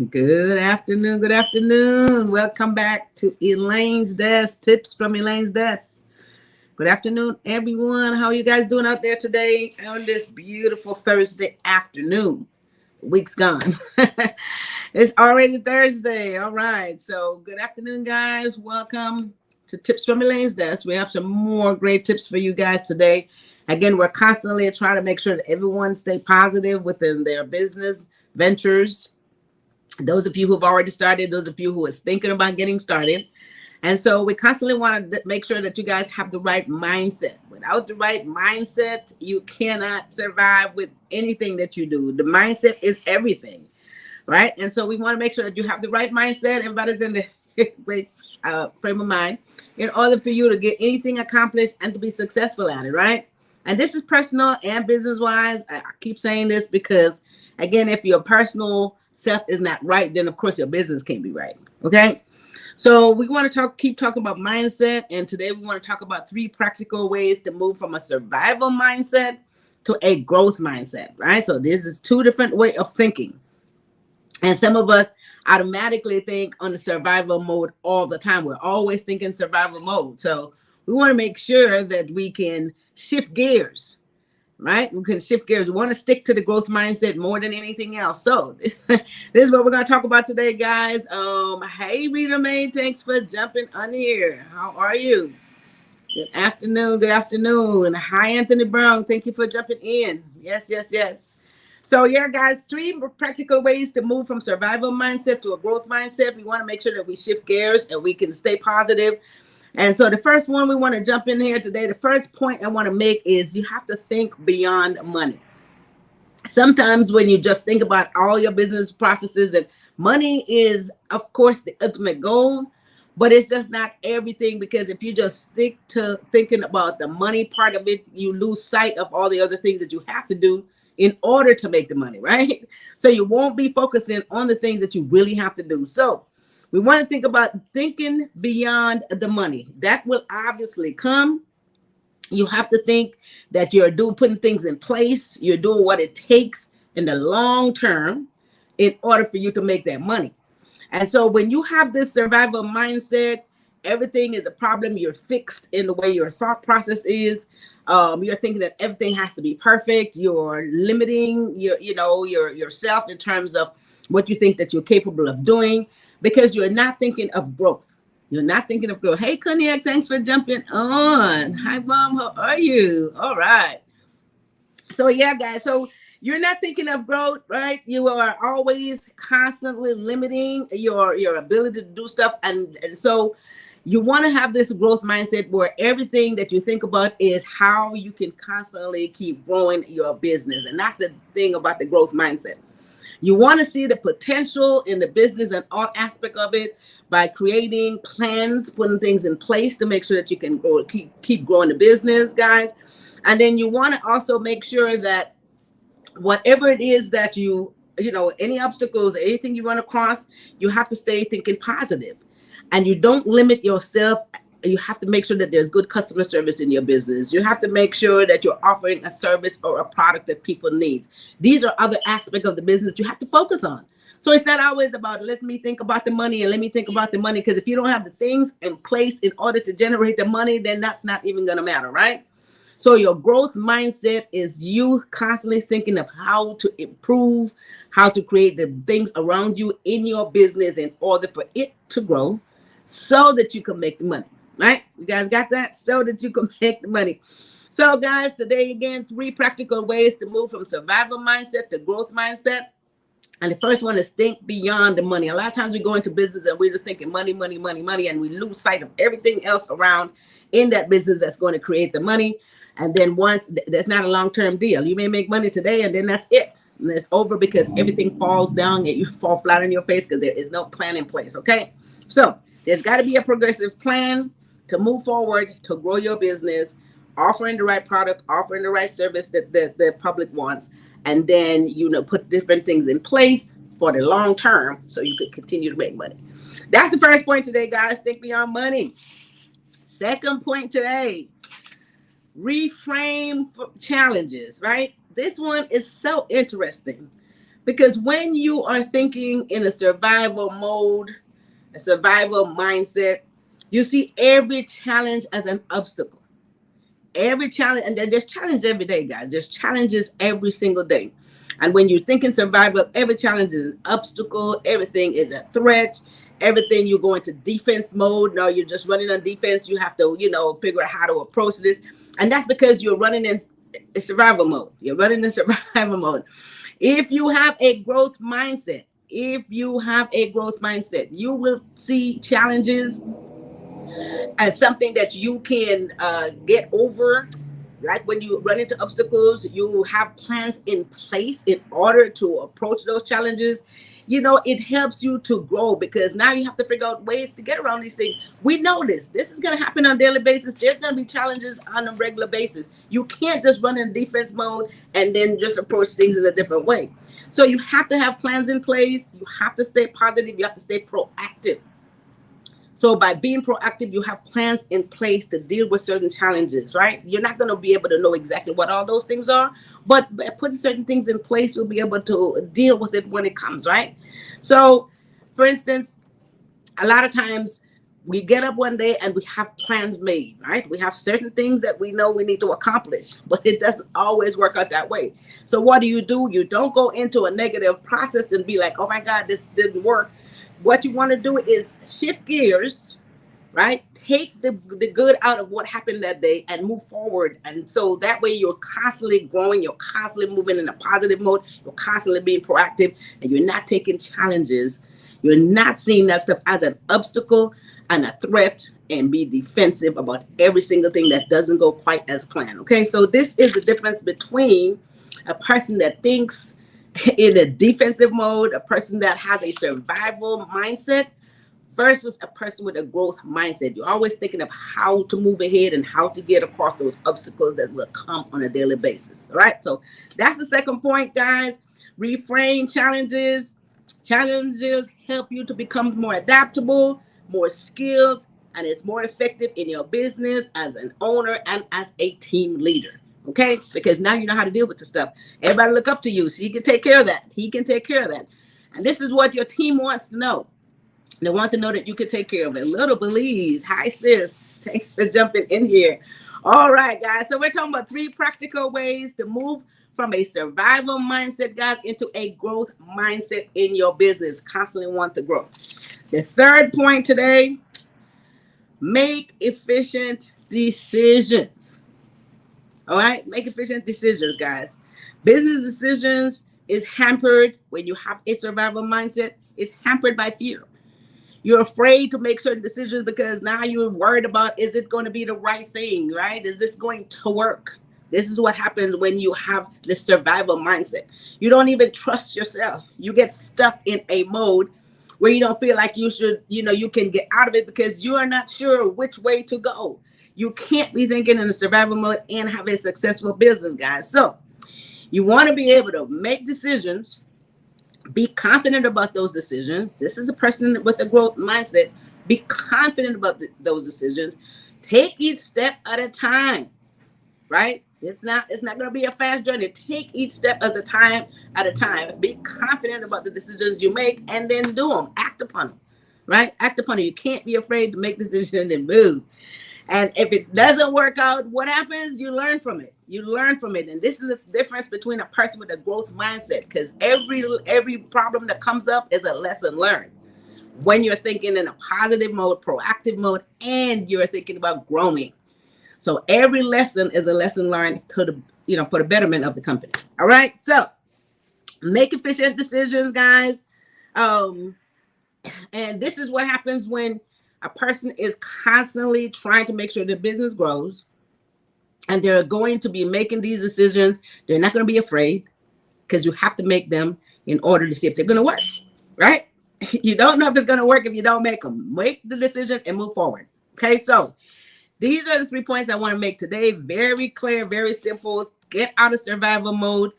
Good afternoon. Good afternoon. Welcome back to Elaine's Desk. Tips from Elaine's Desk. Good afternoon, everyone. How are you guys doing out there today on this beautiful Thursday afternoon? Week's gone. It's already Thursday. All right. So good afternoon, guys. Welcome to Tips from Elaine's Desk. We have some more great tips for you guys today. Again, we're constantly trying to make sure that everyone stay positive within their business ventures. Those of you who have already started, those of you who is thinking about getting started. And so we constantly want to make sure that you guys have the right mindset. Without the right mindset, you cannot survive with anything that you do. The mindset is everything, right? And so we want to make sure that you have the right mindset. Everybody's in the great frame of mind in order for you to get anything accomplished and to be successful at it, right? And this is personal and business-wise. I keep saying this because, again, if your personal self is not right, then of course your business can't be right. Okay. So we want to keep talking about mindset. And today we want to talk about 3 practical ways to move from a survival mindset to a growth mindset, right? So this is 2 different ways of thinking. And some of us automatically think on the survival mode all the time. We're always thinking survival mode. So we want to make sure that we can shift gears. Right? We can shift gears. We want to stick to the growth mindset more than anything else. So this is what we're going to talk about today, guys. Hey, Rita May, thanks for jumping on here. How are you? Good afternoon. Good afternoon. Hi, Anthony Brown. Thank you for jumping in. Yes. So yeah, guys, 3 practical ways to move from survival mindset to a growth mindset. We want to make sure that we shift gears and we can stay positive. And so the first one we want to jump in here today, the first point I want to make is you have to think beyond money. Sometimes when you just think about all your business processes, and money is, of course, the ultimate goal, but it's just not everything, because if you just stick to thinking about the money part of it, you lose sight of all the other things that you have to do in order to make the money, right? So you won't be focusing on the things that you really have to do. So we want to think about thinking beyond the money. That will obviously come. You have to think that you're putting things in place. You're doing what it takes in the long term in order for you to make that money. And so when you have this survival mindset, everything is a problem. You're fixed in the way your thought process is. You're thinking that everything has to be perfect. You're limiting yourself in terms of what you think that you're capable of doing, because you're not thinking of growth. You're not thinking of growth. Hey, Cognac, thanks for jumping on. Hi, Mom. How are you? All right. So, yeah, guys. So you're not thinking of growth, right? You are always constantly limiting your ability to do stuff. And so you want to have this growth mindset where everything that you think about is how you can constantly keep growing your business. And that's the thing about the growth mindset. You want to see the potential in the business and all aspect of it by creating plans, putting things in place to make sure that you can grow, keep growing the business, guys. And then you want to also make sure that whatever it is that any obstacles, anything you run across, you have to stay thinking positive. And you don't limit yourself. You have to make sure that there's good customer service in your business. You have to make sure that you're offering a service or a product that people need. These are other aspects of the business you have to focus on. So it's not always about, let me think about the money and let me think about the money. Because if you don't have the things in place in order to generate the money, then that's not even going to matter, right? So your growth mindset is you constantly thinking of how to improve, how to create the things around you in your business in order for it to grow so that you can make the money. Right? You guys got that? So that you can make the money. So guys, today again, 3 practical ways to move from survival mindset to growth mindset. And the first one is think beyond the money. A lot of times we go into business and we're just thinking money, and we lose sight of everything else around in that business that's going to create the money. And then once that's not a long-term deal. You may make money today and then that's it. And it's over because everything falls down and you fall flat on your face because there is no plan in place. Okay. So there's got to be a progressive plan to move forward, to grow your business, offering the right product, offering the right service that the public wants, and then, put different things in place for the long term so you can continue to make money. That's the first point today, guys. Think beyond money. Second point today, reframe challenges, right? This one is so interesting Because when you are thinking in a survival mode, a survival mindset, you see every challenge as an obstacle. Every challenge, and there's challenges every day, guys. There's challenges every single day. And when you think in survival, every challenge is an obstacle, everything is a threat, everything you go into defense mode. No, you're just running on defense. You have to, figure out how to approach this. And that's because you're running in survival mode. You're running in survival mode. If you have a growth mindset, you will see challenges as something that you can get over. Like when you run into obstacles, you have plans in place in order to approach those challenges. It helps you to grow, because now you have to figure out ways to get around these things. We know this is going to happen on a daily basis. There's going to be challenges on a regular basis. You can't just run in defense mode and then just approach things in a different way. So you have to have plans in place. You have to stay positive. You have to stay proactive. So by being proactive, you have plans in place to deal with certain challenges, right? You're not going to be able to know exactly what all those things are, but by putting certain things in place, you'll be able to deal with it when it comes, right? So, for instance, a lot of times we get up one day and we have plans made, right? We have certain things that we know we need to accomplish, but it doesn't always work out that way. So what do? You don't go into a negative process and be like, oh my God, this didn't work. What you want to do is shift gears, right? Take the good out of what happened that day and move forward. And so that way you're constantly growing, you're constantly moving in a positive mode, you're constantly being proactive, and you're not taking challenges. You're not seeing that stuff as an obstacle and a threat and be defensive about every single thing that doesn't go quite as planned. Okay, so this is the difference between a person that thinks in a defensive mode, a person that has a survival mindset, versus a person with a growth mindset. You're always thinking of how to move ahead and how to get across those obstacles that will come on a daily basis. All right. So that's the second point, guys. Reframe challenges. Challenges help you to become more adaptable, more skilled, and it's more effective in your business as an owner and as a team leader. Okay, because now you know how to deal with the stuff. Everybody look up to you, so you can take care of that. He can take care of that. And this is what your team wants to know. They want to know that you can take care of it. Little Belize, hi sis. Thanks for jumping in here. All right, guys. So we're talking about 3 practical ways to move from a survival mindset, guys, into a growth mindset in your business. Constantly want to grow. The third point today, make efficient decisions. All right, make efficient decisions, guys. Business decisions is hampered when you have a survival mindset. It's hampered by fear. You're afraid to make certain decisions because now you're worried about, is it going to be the right thing, right? Is this going to work? This is what happens when you have this survival mindset. You don't even trust yourself. You get stuck in a mode where you don't feel like you should, you can get out of it because you are not sure which way to go. You can't be thinking in a survival mode and have a successful business, guys. So you want to be able to make decisions, be confident about those decisions. This is a person with a growth mindset. Be confident about those decisions. Take each step at a time, right? It's not going to be a fast journey. Take each step at a time. Be confident about the decisions you make and then do them. Act upon them, right? Act upon them. You can't be afraid to make decisions and move. And if it doesn't work out, what happens? You learn from it. And this is the difference between a person with a growth mindset, because every problem that comes up is a lesson learned. When you're thinking in a positive mode, proactive mode, and you're thinking about growing. So every lesson is a lesson learned for the betterment of the company. All right. So make efficient decisions, guys. And this is what happens when a person is constantly trying to make sure their business grows, and they're going to be making these decisions. They're not going to be afraid, because you have to make them in order to see if they're going to work, right? You don't know if it's going to work if you don't make them. Make the decision and move forward. Okay, so these are the 3 points I want to make today. Very clear, very simple. Get out of survival mode.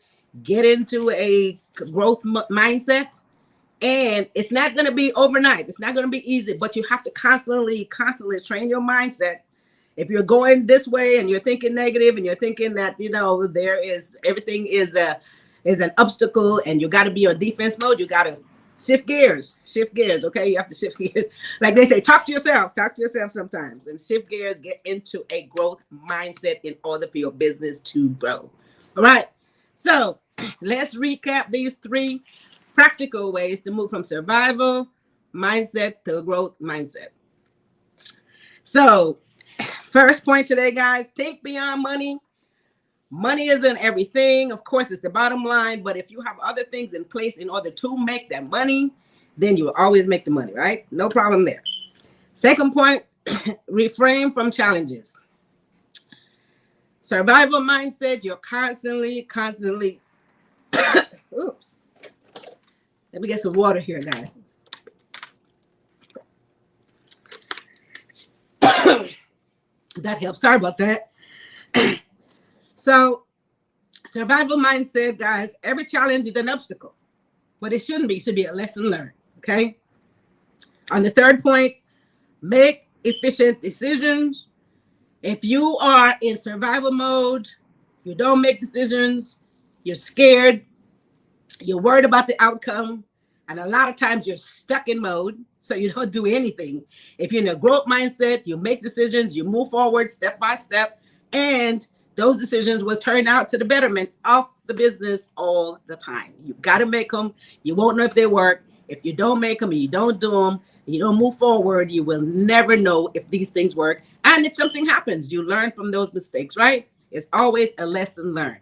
Get into a growth mindset. And it's not going to be overnight. It's not going to be easy, but you have to constantly train your mindset. If you're going this way and you're thinking negative and you're thinking that, everything is is an obstacle and you got to be on defense mode, you got to shift gears, okay? You have to shift gears. Like they say, talk to yourself sometimes, and shift gears, get into a growth mindset in order for your business to grow. All right, so let's recap these 3 practical ways to move from survival mindset to a growth mindset. So first point today, guys, think beyond money. Money isn't everything. Of course, it's the bottom line. But if you have other things in place in order to make that money, then you will always make the money, right? No problem there. Second point, refrain from challenges. Survival mindset, you're constantly. Oops. Let me get some water here, guys. That helps. Sorry about that. So, survival mindset, guys, every challenge is an obstacle, but it shouldn't be. It should be a lesson learned, okay? On the third point, make efficient decisions. If you are in survival mode, you don't make decisions, you're scared, you're worried about the outcome, and a lot of times you're stuck in mode, so you don't do anything. If you're in a growth mindset, you make decisions, you move forward step by step, and those decisions will turn out to the betterment of the business all the time. You've got to make them. You won't know if they work. If you don't make them and you don't do them, and you don't move forward, you will never know if these things work. And if something happens, you learn from those mistakes, right? It's always a lesson learned.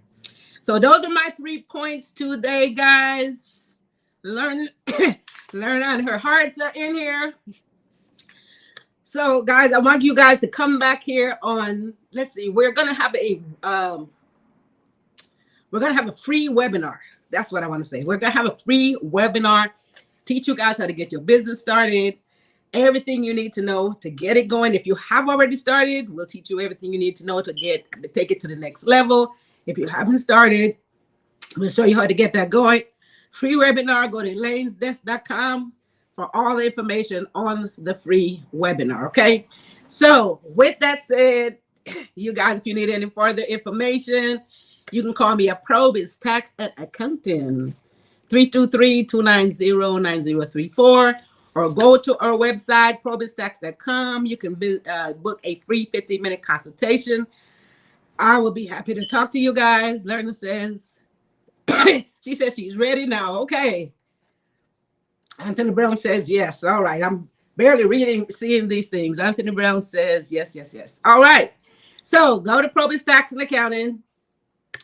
So those are my 3 points today, guys. Learn on. Her hearts are in here. So, guys, I want you guys to come back here on. Let's see. We're gonna have a free webinar. That's what I want to say. We're gonna have a free webinar. Teach you guys how to get your business started. Everything you need to know to get it going. If you have already started, we'll teach you everything you need to know to take it to the next level. If you haven't started, we'll show you how to get that going. Free webinar. Go to elainesdesk.com for all the information on the free webinar. Okay. So with that said, you guys, if you need any further information, you can call me at PROBY'S Tax and Accounting, 323-290-9034, or go to our website, PROBY'Stax.com. You can book a free 15-minute consultation. I will be happy to talk to you guys. Lerna says, she says she's ready now. Okay. Anthony Brown says yes. All right. I'm barely seeing these things. Anthony Brown says yes, yes, yes. All right. So go to PROBY'S Tax and Accounting.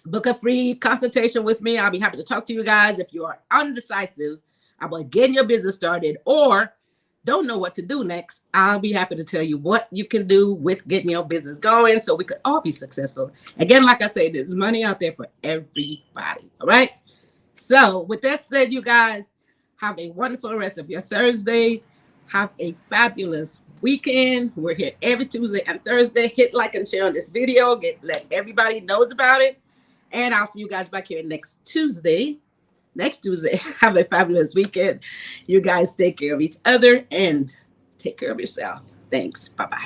Book a free consultation with me. I'll be happy to talk to you guys. If you are undecisive about getting your business started or don't know what to do next, I'll be happy to tell you what you can do with getting your business going so we could all be successful. Again, like I said, there's money out there for everybody. All right. So with that said, you guys, have a wonderful rest of your Thursday. Have a fabulous weekend. We're here every Tuesday and Thursday. Hit like and share on this video. Let everybody knows about it. And I'll see you guys back here next Tuesday. Have a fabulous weekend. You guys take care of each other and take care of yourself. Thanks. Bye-bye.